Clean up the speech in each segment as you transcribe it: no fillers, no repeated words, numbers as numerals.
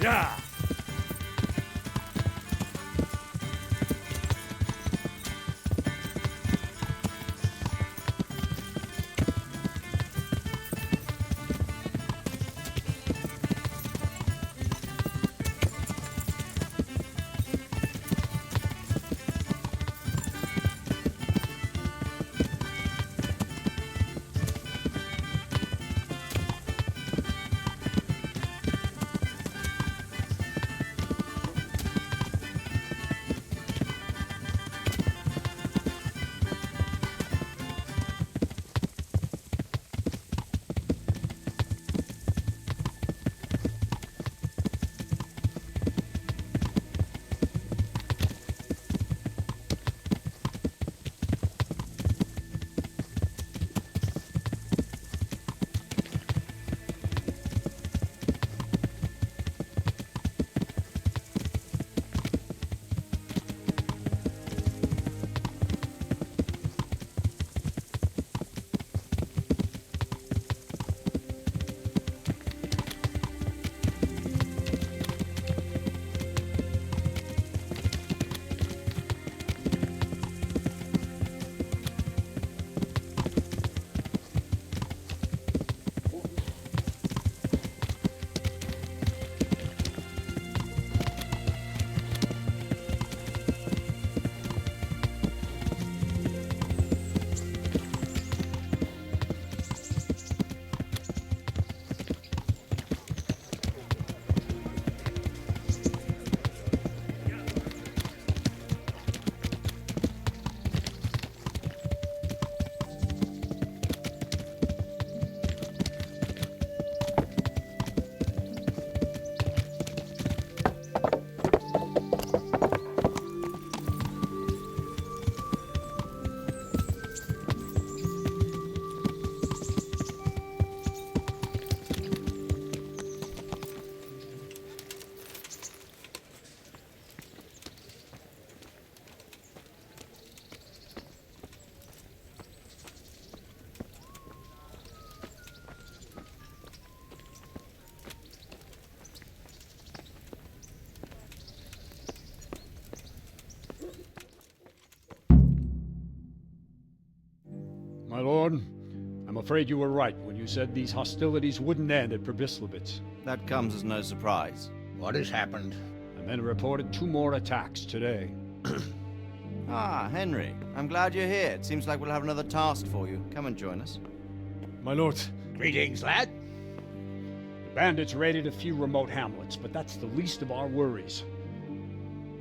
Yeah. My lord, I'm afraid you were right when you said these hostilities wouldn't end at Probislavitz. That comes as no surprise. What has happened? The men reported 2 more attacks today. Ah, Henry. I'm glad you're here. It seems like we'll have another task for you. Come and join us. My lord. Greetings, lad. The bandits raided a few remote hamlets, but that's the least of our worries.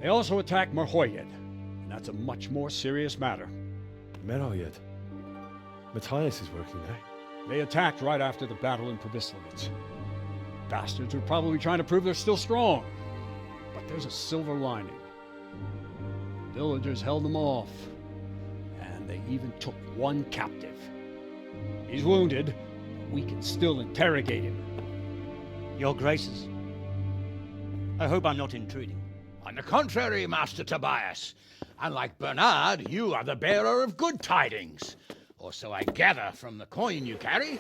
They also attacked Merhoyed, and that's a much more serious matter. Merhoyed. Matthias is working there. They attacked right after the battle in Probislavitz. Bastards are probably trying to prove they're still strong. But there's a silver lining. The villagers held them off, and they even took 1 captive. He's wounded, but we can still interrogate him. Your Graces, I hope I'm not intruding. On the contrary, Master Tobias. Unlike Bernard, you are the bearer of good tidings. Or so I gather from the coin you carry.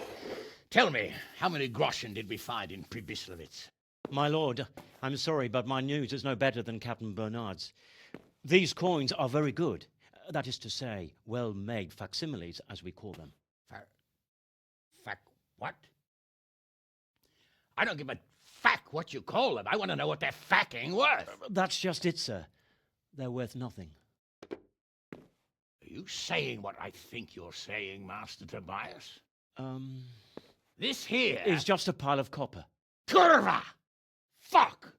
Tell me, how many groschen did we find in Probislavitz? My lord, I'm sorry, but my news is no better than Captain Bernard's. These coins are very good. That is to say, well-made facsimiles, as we call them. What? I don't give a fack what you call them. I want to know what they're facking worth. That's just it, sir. They're worth nothing. Are you saying what I think you're saying, Master Tobias? This here is just a pile of copper. Curva! Fuck!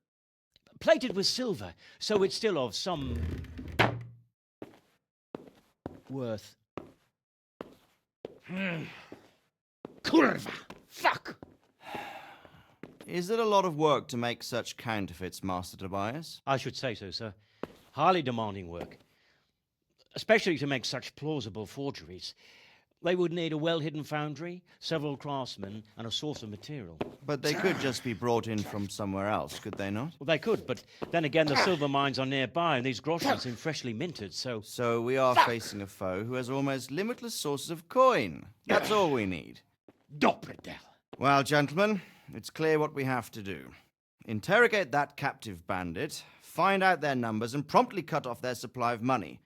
Plated with silver, so it's still of some worth. Curva! Fuck! Is it a lot of work to make such counterfeits, Master Tobias? I should say so, sir. Highly demanding work. Especially to make such plausible forgeries. They would need a well-hidden foundry, several craftsmen, and a source of material. But they could just be brought in from somewhere else, could they not? Well, they could, but then again, the silver mines are nearby, and these groschen seem freshly minted, so... So we are facing a foe who has almost limitless sources of coin. That's all we need. Doppredel. Well, gentlemen, it's clear what we have to do. Interrogate that captive bandit, find out their numbers, and promptly cut off their supply of money.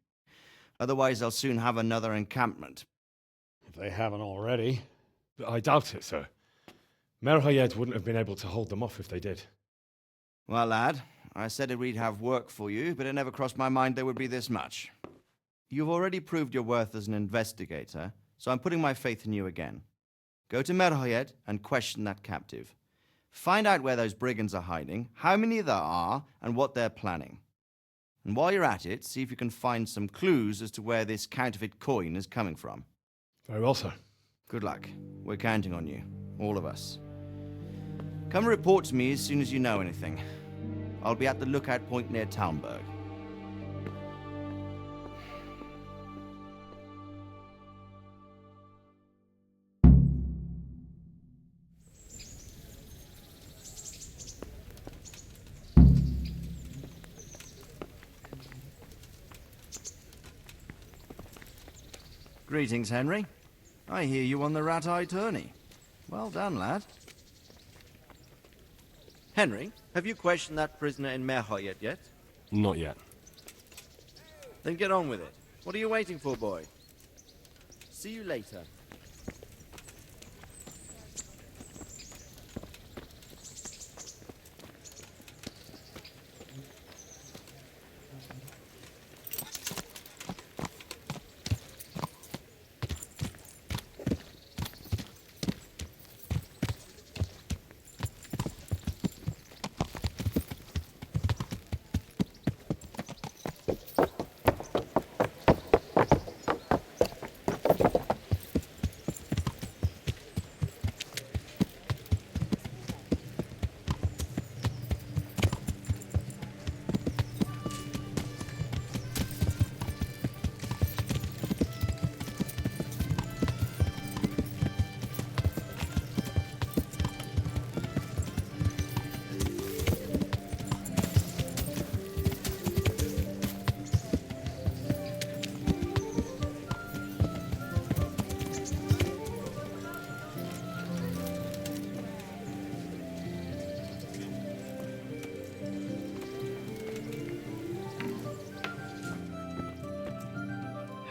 Otherwise, they'll soon have another encampment. If they haven't already. I doubt it, sir. Merhayed wouldn't have been able to hold them off if they did. Well, lad, I said we'd have work for you, but it never crossed my mind there would be this much. You've already proved your worth as an investigator, so I'm putting my faith in you again. Go to Merhayed and question that captive. Find out where those brigands are hiding, how many there are, and what they're planning. And while you're at it, see if you can find some clues as to where this counterfeit coin is coming from. Very well, sir. Good luck. We're counting on you. All of us. Come report to me as soon as you know anything. I'll be at the lookout point near Talmberg. Greetings, Henry. I hear you on the rat-eye tourney. Well done, lad. Henry, have you questioned that prisoner in Merhayed yet? Not yet. Then get on with it. What are you waiting for, boy? See you later.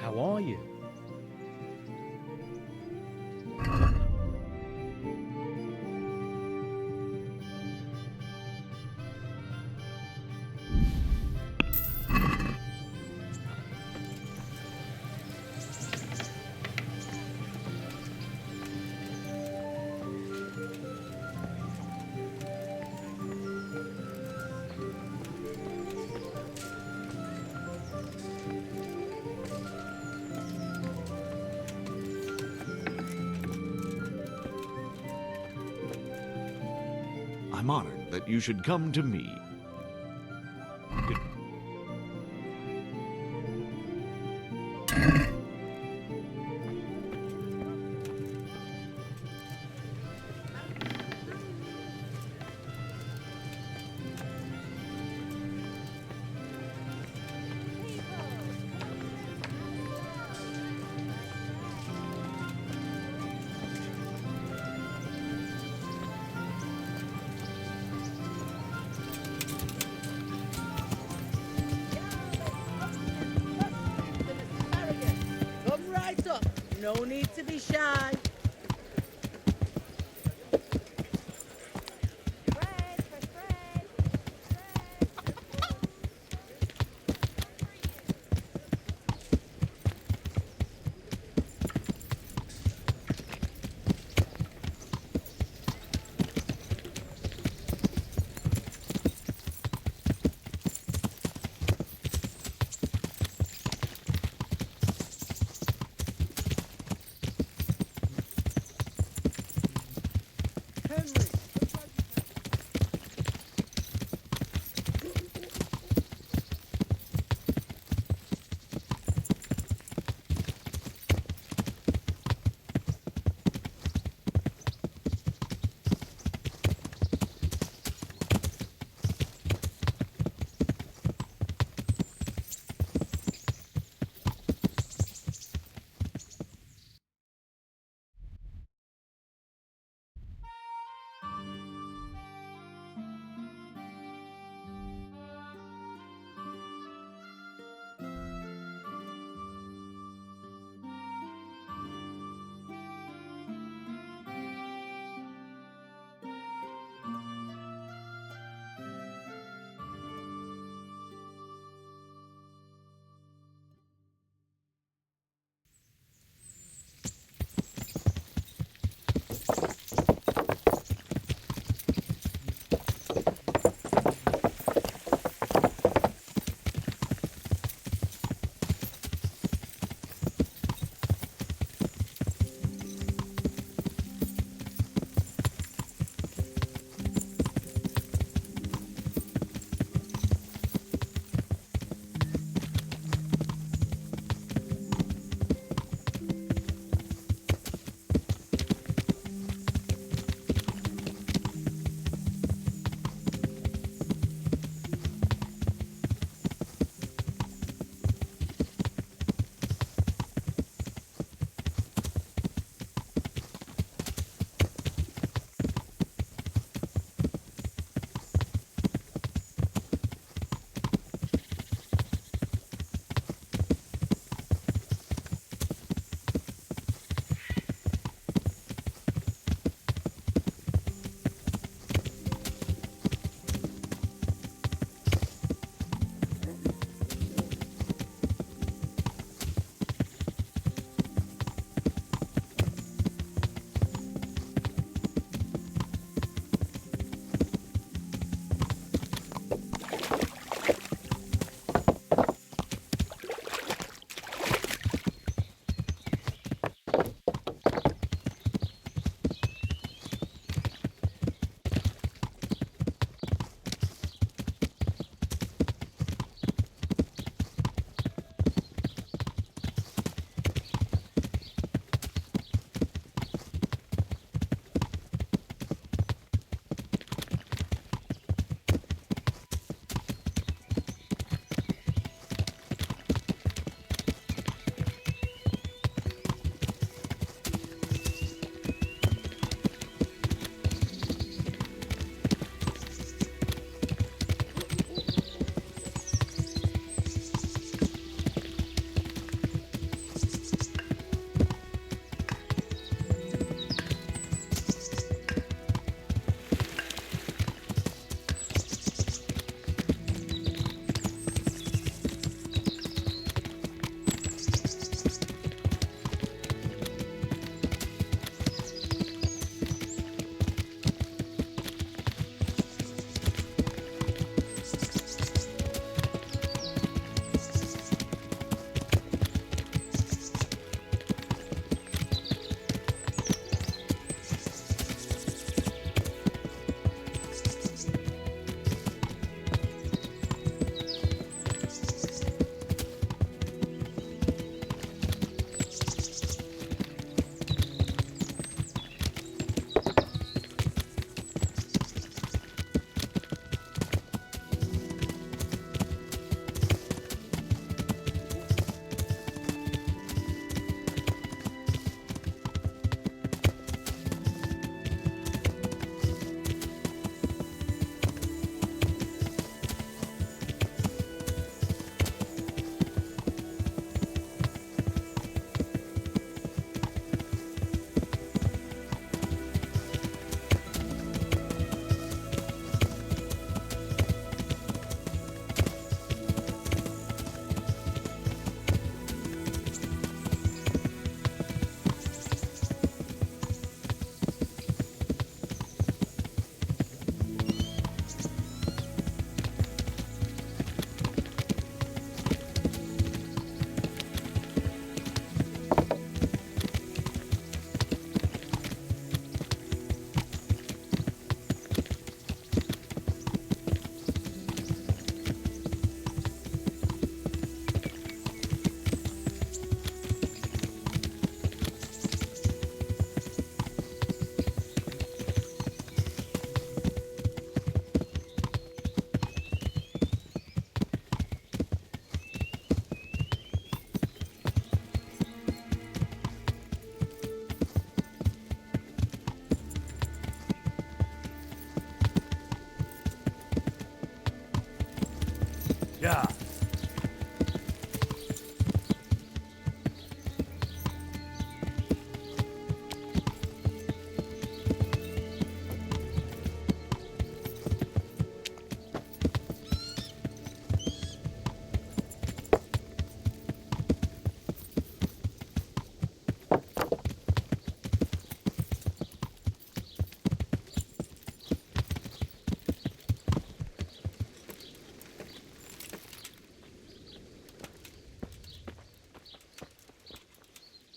How are you? I'm honored that you should come to me. Come right up. No need to be shy.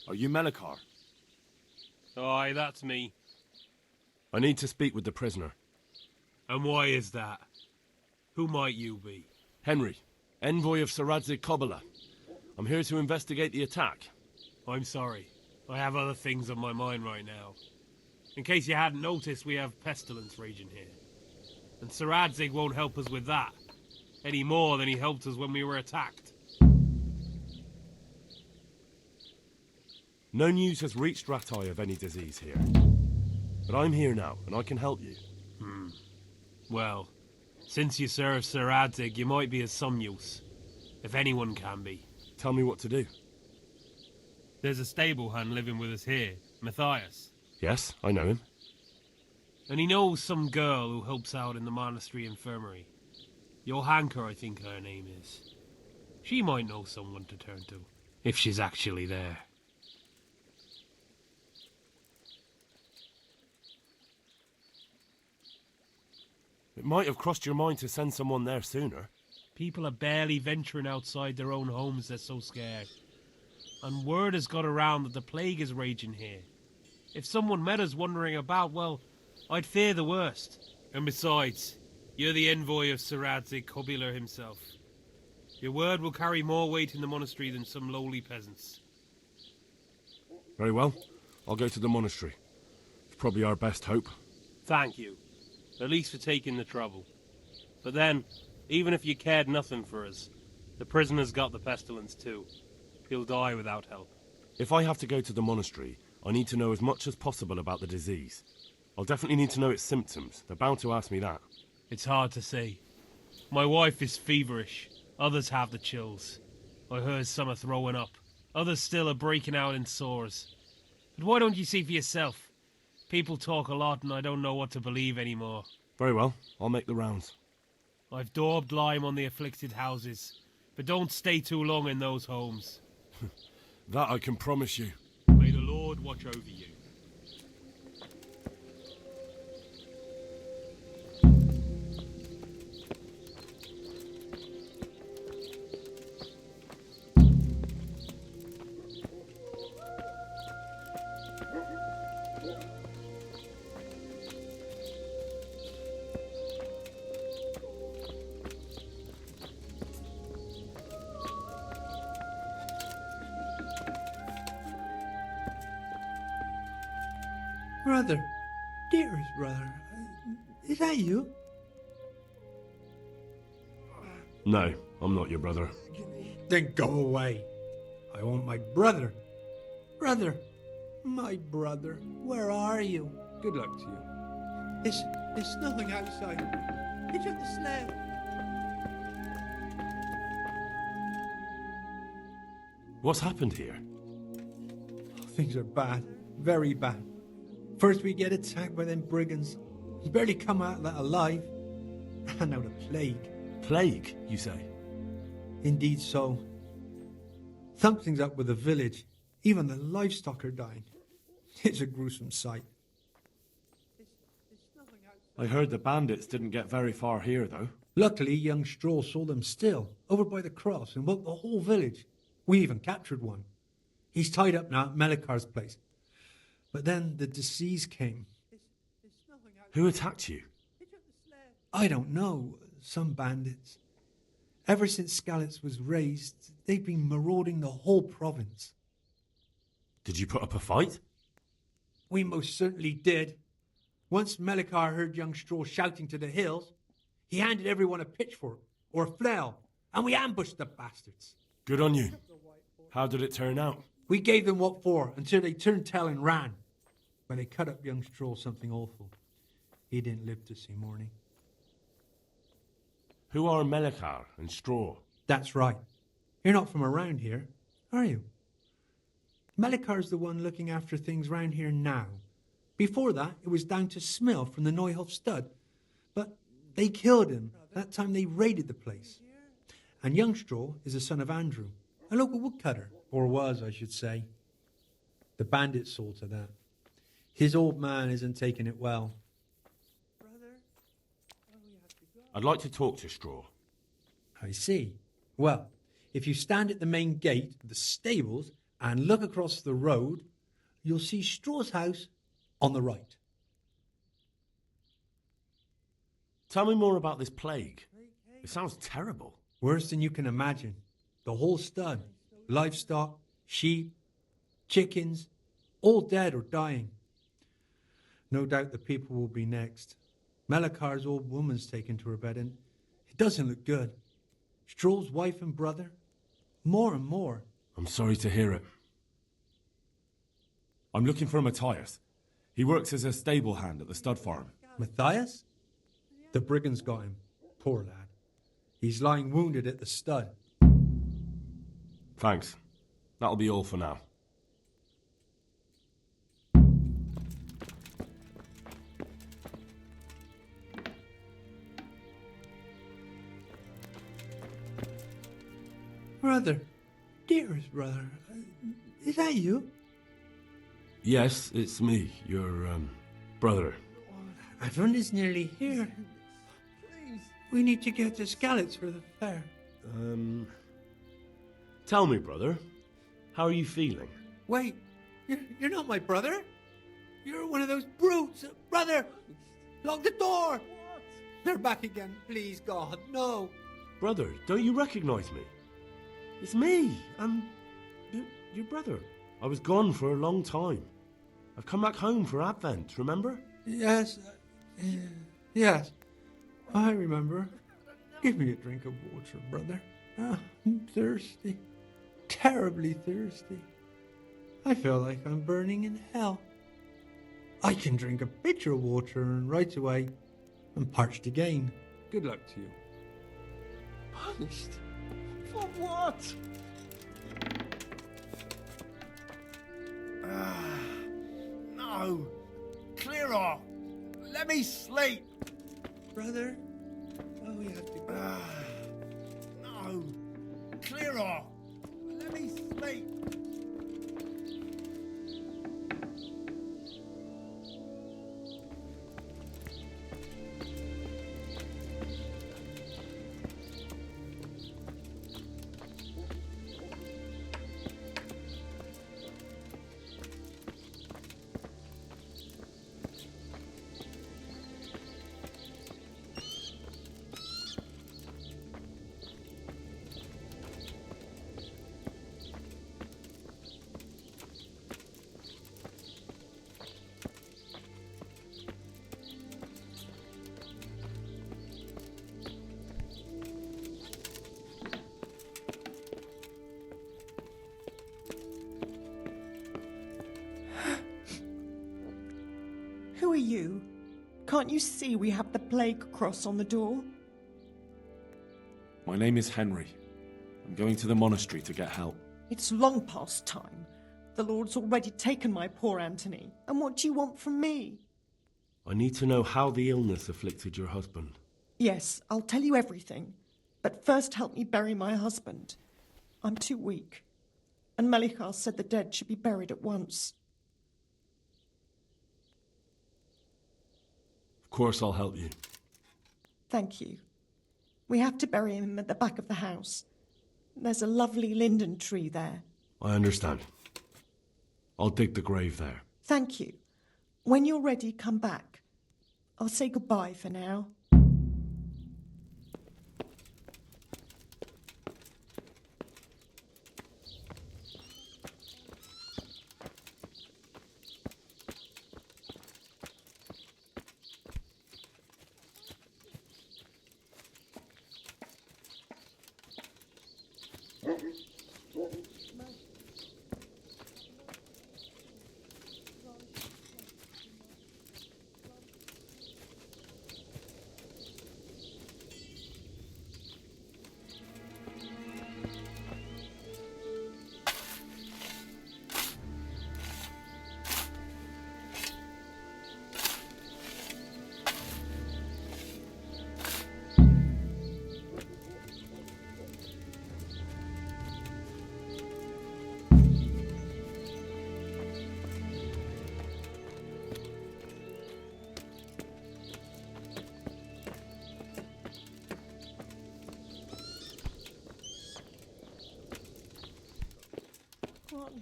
Are you Melikar? Aye, that's me. I need to speak with the prisoner. And why is that? Who might you be? Henry, envoy of Sir Radzig Kobyla. I'm here to investigate the attack. I'm sorry. I have other things on my mind right now. In case you hadn't noticed, we have pestilence raging here. And Sir Radzig won't help us with that, any more than he helped us when we were attacked. No news has reached Ratai of any disease here. But I'm here now, and I can help you. Well, since you serve Sir Radzig, you might be of some use. If anyone can be. Tell me what to do. There's a stable hand living with us here, Matthias. Yes, I know him. And he knows some girl who helps out in the monastery infirmary. Johanka, I think her name is. She might know someone to turn to, if she's actually there. It might have crossed your mind to send someone there sooner. People are barely venturing outside their own homes, they're so scared. And word has got around that the plague is raging here. If someone met us wandering about, well, I'd fear the worst. And besides, you're the envoy of Sir Radzig Kobyla himself. Your word will carry more weight in the monastery than some lowly peasants. Very well. I'll go to the monastery. It's probably our best hope. Thank you. At least for taking the trouble. But then, even if you cared nothing for us, the prisoner's got the pestilence too. He'll die without help. If I have to go to the monastery, I need to know as much as possible about the disease. I'll definitely need to know its symptoms. They're bound to ask me that. It's hard to say. My wife is feverish. Others have the chills. I heard some are throwing up. Others still are breaking out in sores. But why don't you see for yourself? People talk a lot and I don't know what to believe anymore. Very well. I'll make the rounds. I've daubed lime on the afflicted houses. But don't stay too long in those homes. That I can promise you. May the Lord watch over you. Brother, dearest brother, is that you? No, I'm not your brother. Then go away. I want my brother. Brother, my brother, where are you? Good luck to you. It's snowing outside. Hitch up the sled. What's happened here? Things are bad, very bad. First we get attacked by them brigands. We barely come out of that alive. And now the plague. Plague, you say? Indeed so. Something's up with the village. Even the livestock are dying. It's a gruesome sight. I heard the bandits didn't get very far here, though. Luckily, young Stroll saw them still, over by the cross, and woke the whole village. We even captured one. He's tied up now at Melikar's place. But then the disease came. Who attacked you? I don't know. Some bandits. Ever since Skalitz was raised, they've been marauding the whole province. Did you put up a fight? We most certainly did. Once Melikar heard young Stroll shouting to the hills, he handed everyone a pitchfork or a flail, and we ambushed the bastards. Good on you. How did it turn out? We gave them what for until they turned tail and ran. When they cut up young Stroll something awful. He didn't live to see morning. Who are Melikar and Straw? That's right. You're not from around here, are you? Melikar's the one looking after things round here now. Before that, it was down to Smill from the Neuhof stud. But they killed him that time they raided the place. And young Straw is the son of Andrew, a local woodcutter. Or was, I should say. The bandits saw to that. His old man isn't taking it well. I'd like to talk to Straw. I see. Well, if you stand at the main gate of the stables, and look across the road, you'll see Straw's house on the right. Tell me more about this plague. It sounds terrible. Worse than you can imagine. The whole stud, livestock, sheep, chickens, all dead or dying. No doubt the people will be next. Melikar's old woman's taken to her bed, and it doesn't look good. Straw's wife and brother, more and more. I'm sorry to hear it. I'm looking for Matthias. He works as a stable hand at the stud farm. Matthias? The brigands got him. Poor lad. He's lying wounded at the stud. Thanks. That'll be all for now. Brother, dearest brother, is that you? Yes, it's me, your, brother. Everyone is nearly here. We need to get to Skalitz for the fair. Tell me, brother, how are you feeling? Wait, you're not my brother? You're one of those brutes. Brother, lock the door. They're back again. Please, God, no. Brother, don't you recognize me? It's me. I'm your brother. I was gone for a long time. I've come back home for Advent, remember? Yes, yes, I remember. Give me a drink of water, brother. I'm thirsty, terribly thirsty. I feel like I'm burning in hell. I can drink a pitcher of water and right away I'm parched again. Good luck to you. Punished? For what? No. Clear off. Let me sleep. Brother, oh, we have to go. No. Clear off. Let me sleep. Who are you? Can't you see we have the plague cross on the door? My name is Henry. I'm going to the monastery to get help. It's long past time. The Lord's already taken my poor Anthony. And what do you want from me? I need to know how the illness afflicted your husband. Yes, I'll tell you everything. But first help me bury my husband. I'm too weak. And Melikar said the dead should be buried at once. Of course I'll help you. Thank you. We have to bury him at the back of the house. There's a lovely linden tree there. I understand. I'll dig the grave there. Thank you. When you're ready, come back. I'll say goodbye for now.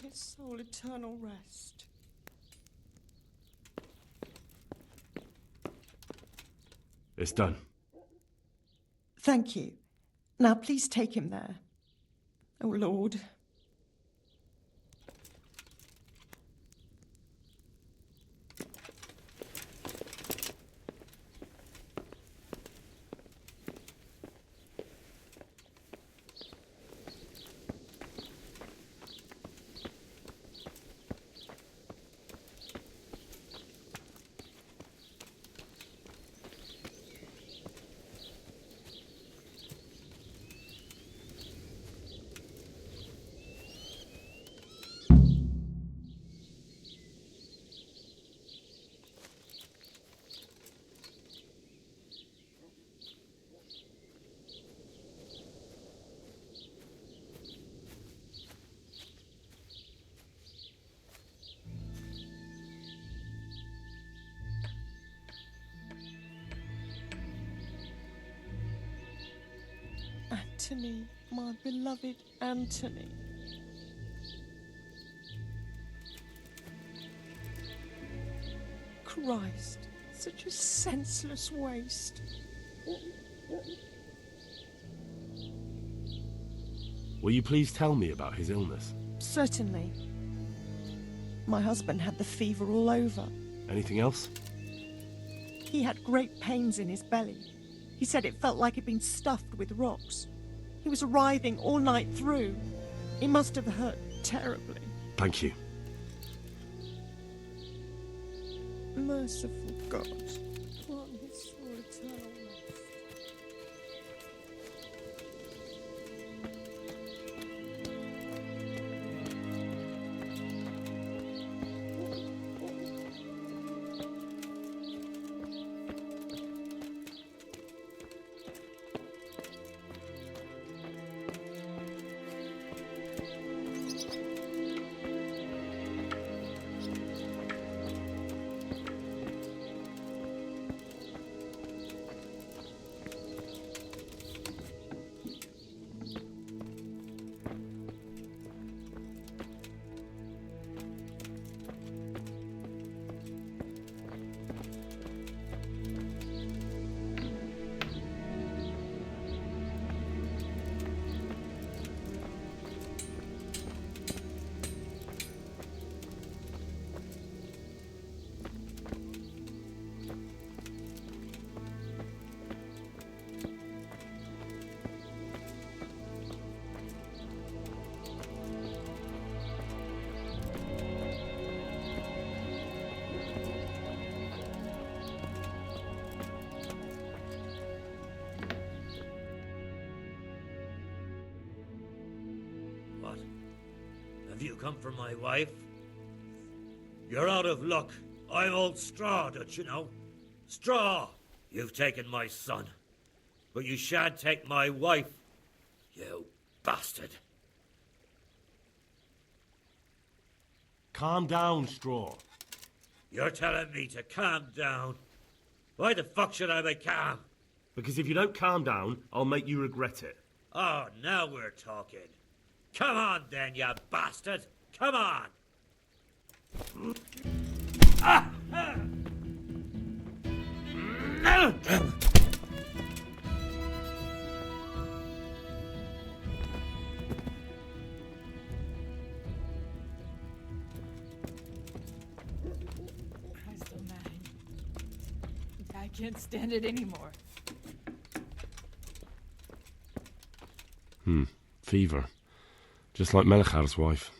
his soul eternal rest. It's done. Thank you. Now please take him there. Oh, Lord. Anthony, my beloved Anthony. Christ, such a senseless waste. Will you please tell me about his illness? Certainly. My husband had the fever all over. Anything else? He had great pains in his belly. He said it felt like it'd been stuffed with rocks. He was writhing all night through. It must have hurt terribly. Thank you. Merciful God, grant his soul eternal rest. What? Have you come for my wife? You're out of luck. I'm old Straw, don't you know? Straw! You've taken my son. But you shan't take my wife, you bastard. Calm down, Straw. You're telling me to calm down? Why the fuck should I be calm? Because if you don't calm down, I'll make you regret it. Oh, now we're talking. Come on then, you bastard! Come on! Ah! Ah! Christ almighty. I can't stand it anymore. Fever. Just like Melichar's wife.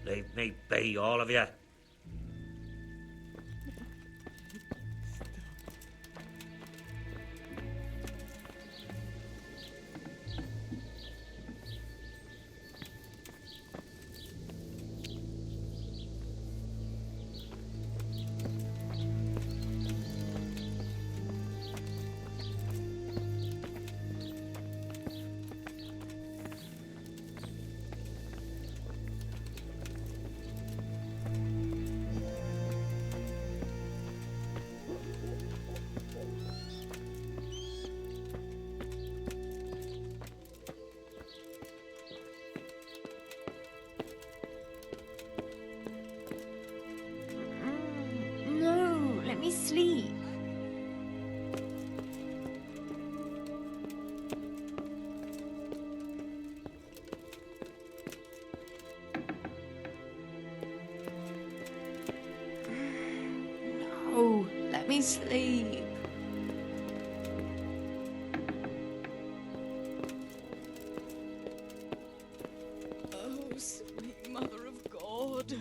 Leave me be, all of you. let me sleep. No, let me sleep. Oh, sweet Mother of God.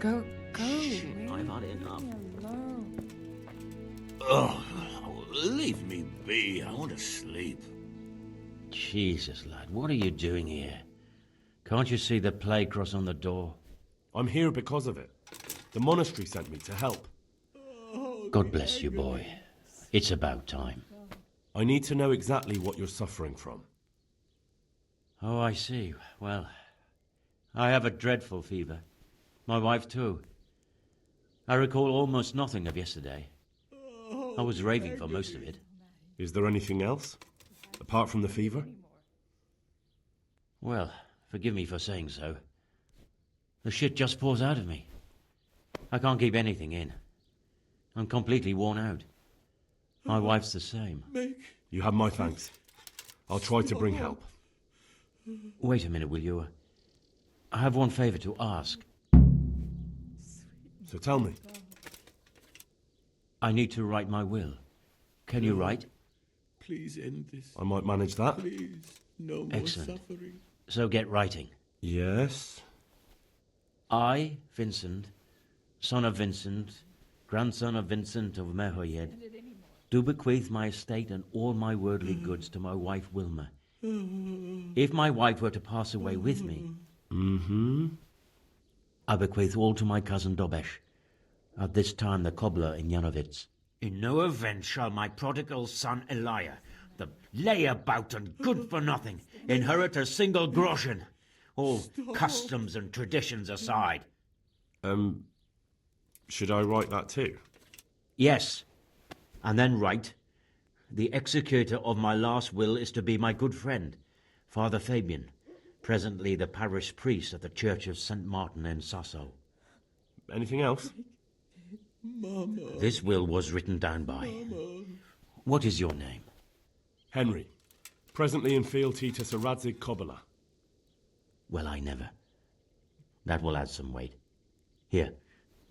Go. I've had enough. Oh, leave me be. I want to sleep. Jesus, lad, what are you doing here? Can't you see the plague cross on the door? I'm here because of it. The monastery sent me to help. God bless you, boy. It's about time. I need to know exactly what you're suffering from. Oh, I see. Well, I have a dreadful fever. My wife, too. I recall almost nothing of yesterday. I was raving for most of it. Is there anything else? Apart from the fever? Well, forgive me for saying so. The shit just pours out of me. I can't keep anything in. I'm completely worn out. My wife's the same. You have my thanks. I'll try to bring help. Wait a minute, will you? I have one favor to ask. So tell me. I need to write my will. Can you write? Please end this. I might manage that. Please, no more Excellent. suffering. So get writing. Yes? I, Vincent, son of Vincent, grandson of Vincent of Merhoyed, do bequeath my estate and all my worldly goods to my wife Wilma. If my wife were to pass away with me, I bequeath all to my cousin Dobesh, at this time the cobbler in Yanovitz. In no event shall my prodigal son Elia, the layabout and good-for-nothing, inherit a single groschen, all customs and traditions aside. Should I write that too? Yes, and then write, the executor of my last will is to be my good friend, Father Fabian, presently the parish priest at the Church of St. Martin in Sasso. Anything else? Mama. This will was written down by. Mama. What is your name? Henry, presently in fealty to Sir Radzig Kobyla. Well, I never. That will add some weight. Here,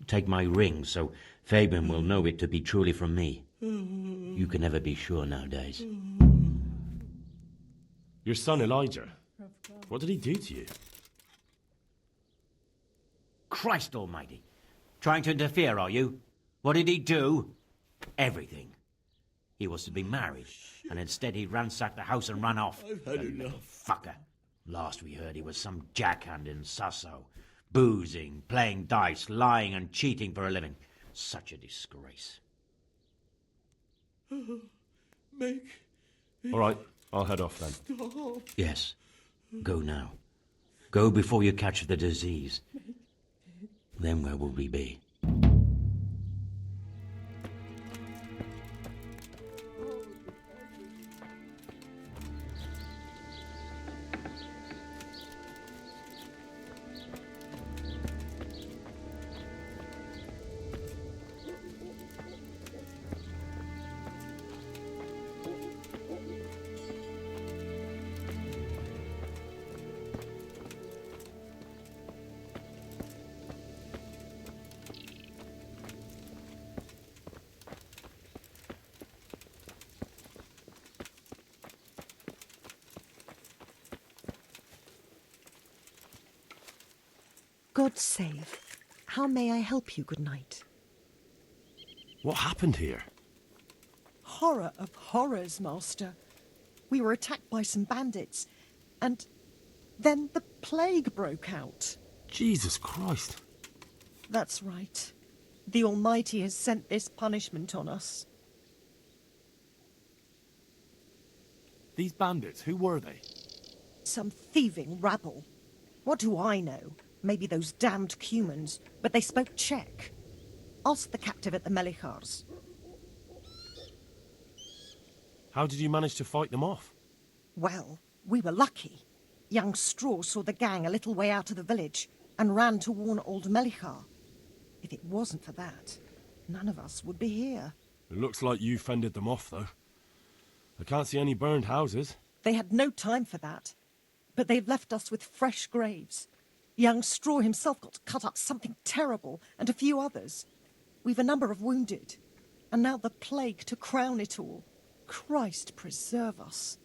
take my ring, so Fabian will know it to be truly from me. You can never be sure nowadays. Your son Elijah. What did he do to you? Christ almighty. Trying to interfere, are you? What did he do? Everything. He was to be married, and instead he ransacked the house and ran off. I've had The little enough. fucker. Last we heard he was some jackhand in Sasso. Boozing, playing dice, lying and cheating for a living. Such a disgrace. Make All right, I'll head off then. stop. Yes. Go now. Go before you catch the disease. Then where will we be? God save. How may I help you, good night? What happened here? horror of horrors, Master. We were attacked by some bandits, and then the plague broke out. Jesus Christ. That's right. The Almighty has sent this punishment on us. These bandits, who were they? Some thieving rabble. What do I know? Maybe those damned Cumans, but they spoke Czech. Ask the captive at the Melichars. How did you manage to fight them off? Well, we were lucky. Young Straw saw the gang a little way out of the village and ran to warn old Melichar. If it wasn't for that, none of us would be here. It looks like you fended them off, though. I can't see any burned houses. They had no time for that, but they've left us with fresh graves. Young Straw himself got cut up something terrible, and a few others. We've a number of wounded, and now the plague to crown it all. Christ preserve us.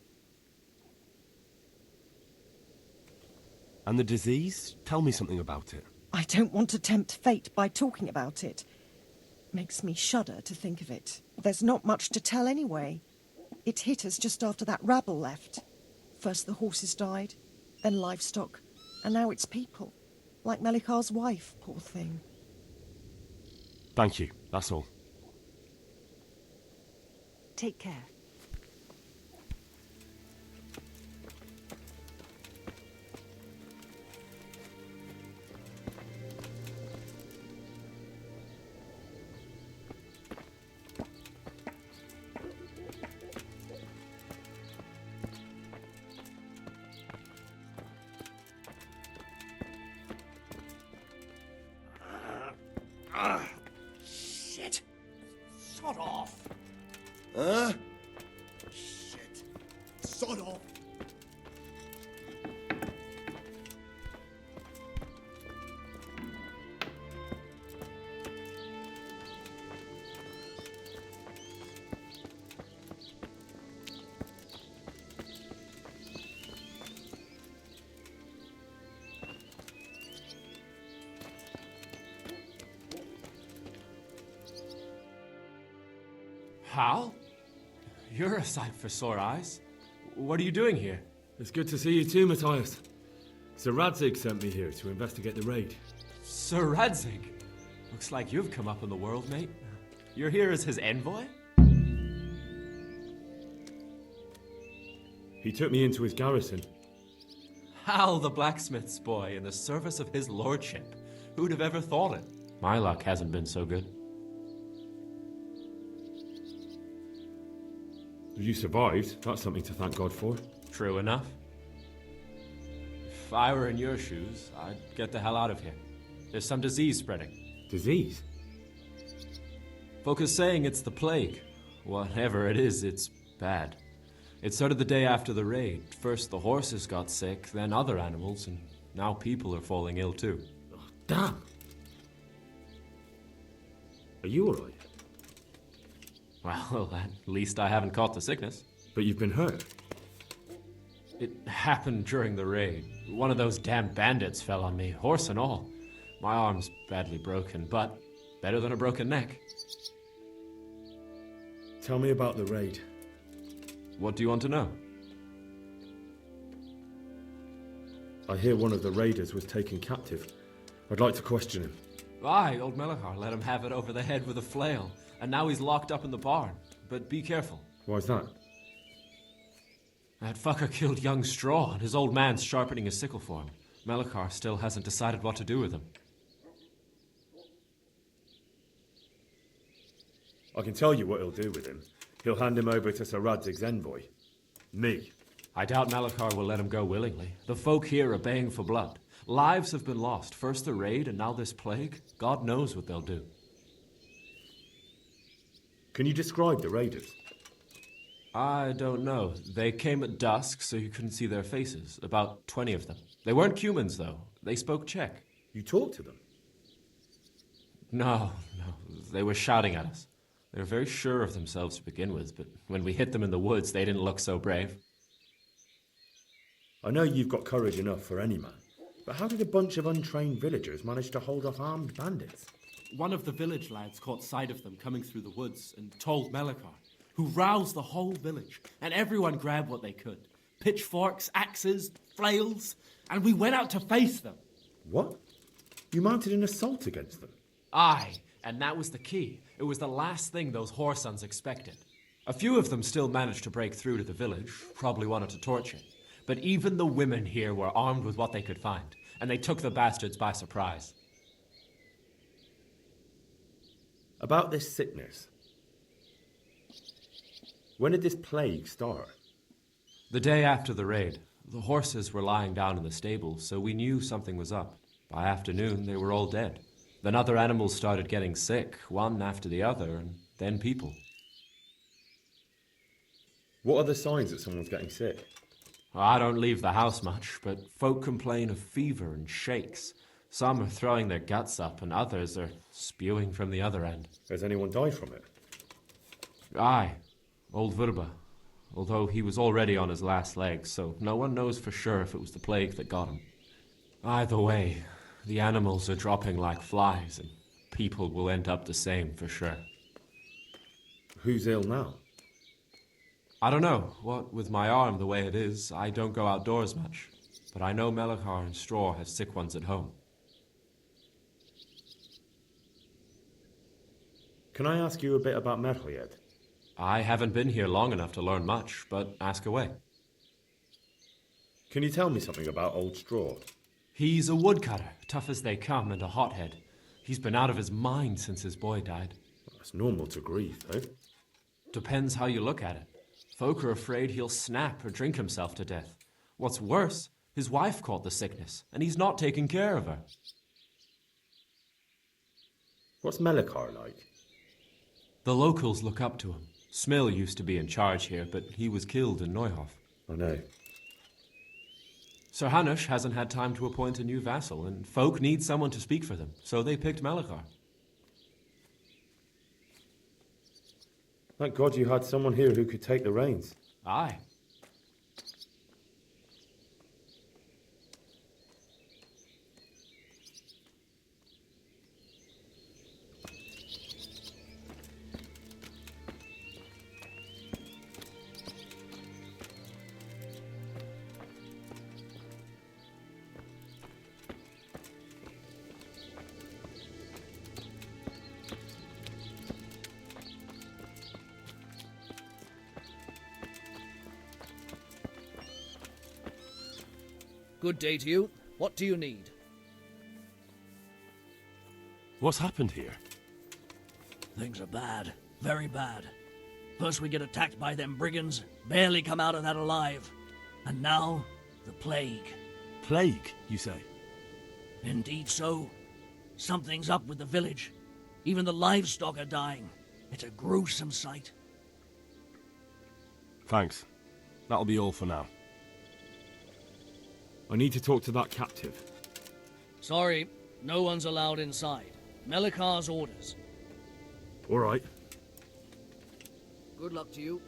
And the disease? Tell me something about it. I don't want to tempt fate by talking about it. Makes me shudder to think of it. There's not much to tell anyway. It hit us just after that rabble left. First the horses died, then livestock, and now it's people. Like Melichar's wife, poor thing. Thank you, that's all. Take care. Shit. Sod off. Huh? Shit. Sod off. Hal? You're a sight for sore eyes. What are you doing here? It's good to see you too, Matthias. Sir Radzig sent me here to investigate the raid. Sir Radzig? Looks like you've come up in the world, mate. You're here as his envoy? He took me into his garrison. Hal, the blacksmith's boy, in the service of his lordship. Who'd have ever thought it? My luck hasn't been so good. You survived. That's something to thank God for. True enough. If I were in your shoes, I'd get the hell out of here. There's some disease spreading. Disease? Folk are saying it's the plague. Whatever it is, it's bad. It started the day after the raid. First the horses got sick, then other animals, and now people are falling ill too. Oh, damn! Are you alright? Well, at least I haven't caught the sickness. But you've been hurt? It happened during the raid. One of those damn bandits fell on me, horse and all. My arm's badly broken, but better than a broken neck. Tell me about the raid. What do you want to know? I hear one of the raiders was taken captive. I'd like to question him. Aye, old Melichar let him have it over the head with a flail, and now he's locked up in the barn. But be careful. Why's that? That fucker killed young Straw, and his old man's sharpening his sickle for him. Melichar still hasn't decided what to do with him. I can tell you what he'll do with him. He'll hand him over to Sir Radzig's envoy. Me. I doubt Melichar will let him go willingly. The folk here are baying for blood. Lives have been lost. First the raid, and now this plague. God knows what they'll do. Can you describe the raiders? I don't know. They came at dusk, so you couldn't see their faces. About 20 of them. They weren't Cumans, though. They spoke Czech. You talked to them? No. They were shouting at us. They were very sure of themselves to begin with, but when we hit them in the woods, they didn't look so brave. I know you've got courage enough for any man, but how did a bunch of untrained villagers manage to hold off armed bandits? One of the village lads caught sight of them coming through the woods and told Melichar, who roused the whole village, and everyone grabbed what they could. Pitchforks, axes, flails, and we went out to face them. What? You mounted an assault against them? Aye, and that was the key. It was the last thing those whoresons expected. A few of them still managed to break through to the village, probably wanted to torch it. But even the women here were armed with what they could find, and they took the bastards by surprise. About this sickness. When did this plague start? The day after the raid. The horses were lying down in the stable, so we knew something was up. By afternoon, they were all dead. Then other animals started getting sick, one after the other, and then people. What are the signs that someone's getting sick? I don't leave the house much, but folk complain of fever and shakes. Some are throwing their guts up, and others are spewing from the other end. Has anyone died from it? Aye, old Verba. Although he was already on his last legs, so no one knows for sure if it was the plague that got him. Either way, the animals are dropping like flies, and people will end up the same for sure. Who's ill now? I don't know. What with my arm the way it is, I don't go outdoors much. But I know Melachar and Straw have sick ones at home. Can I ask you a bit about Merle yet? I haven't been here long enough to learn much, but ask away. Can you tell me something about Old Straw? He's a woodcutter, tough as they come, and a hothead. He's been out of his mind since his boy died. That's normal to grief, though. Depends how you look at it. Folk are afraid he'll snap or drink himself to death. What's worse, his wife caught the sickness, and he's not taking care of her. What's Melachar like? The locals look up to him. Smill used to be in charge here, but he was killed in Neuhof. I know. Sir Hanush hasn't had time to appoint a new vassal, and folk need someone to speak for them, so they picked Melachar. Thank God you had someone here who could take the reins. Aye. Good day to you. What do you need? What's happened here? Things are bad. Very bad. First we get attacked by them brigands, barely come out of that alive. And now, the plague. Plague, you say? Indeed so. Something's up with the village. Even the livestock are dying. It's a gruesome sight. Thanks. That'll be all for now. I need to talk to that captive. Sorry, no one's allowed inside. Melachar's orders. All right. Good luck to you.